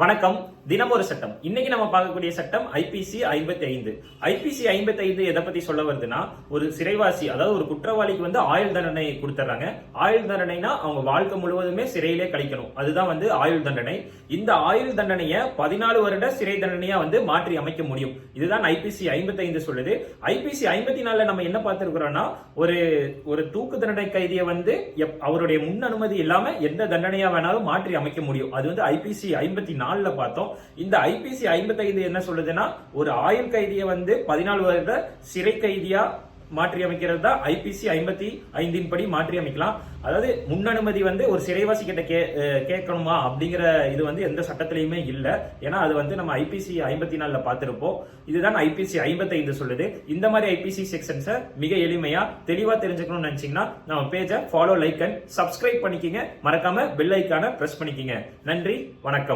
வணக்கம். தினம் ஒரு சட்டம். இன்னைக்கு நம்ம பார்க்கக்கூடிய சட்டம் ஐபிசி 55. ஐபிசி 55 எதை பத்தி சொல்ல வருதுன்னா, ஒரு சிறைவாசி, அதாவது ஒரு குற்றவாளிக்கு ஆயுள் தண்டனை கொடுத்துறாங்க. ஆயுள் தண்டனைனா அவங்க வாழ்க்கை முழுவதுமே சிறையிலே கழிக்கணும். அதுதான் ஆயுள் தண்டனை. இந்த ஆயுள் தண்டனையை 14 வருட சிறை தண்டனையா மாற்றி அமைக்க முடியும். இதுதான் ஐபிசி 55 சொல்லுது. ஐபிசி 54 நம்ம என்ன பார்த்திருக்கிறோம்னா, ஒரு தூக்கு தண்டனை கைதியை அவருடைய முன் அனுமதி இல்லாம எந்த தண்டனையா வேணாலும் மாற்றி அமைக்க முடியும். அது ஐபிசி 54 பார்த்தோம். இந்த ஐபிசி 55 என்ன சொல்லுதுன்னா, ஒரு ஆயுள் கைதியை 14 வருட சிறை கைதியா மாற்றி அமைக்கிறது தான் ஐபிசி 55 படி மாற்றி அமைக்கலாம். அதாவது முன் அனுமதி ஒரு சிறைவாசி கிட்ட கேட்கணுமா அப்படிங்கிற இது எந்த சட்டத்திலையுமே இல்ல. ஏன்னா அது நம்ம ஐபிசி 54 பார்த்திருப்போம். இதுதான் ஐபிசி 55 சொல்லுது. இந்த மாதிரி ஐபிசி செக்ஷன்ஸை மிக எளிமையா தெளிவா தெரிஞ்சுக்கணும்னு நினைச்சீங்கன்னா நம்ம பேஜை ஃபாலோ, லைக் அண்ட் சப்ஸ்கிரைப் பண்ணிக்கங்க. மறக்காம பெல் ஐக்கான பிரஸ் பண்ணிக்கங்க. நன்றி, வணக்கம்.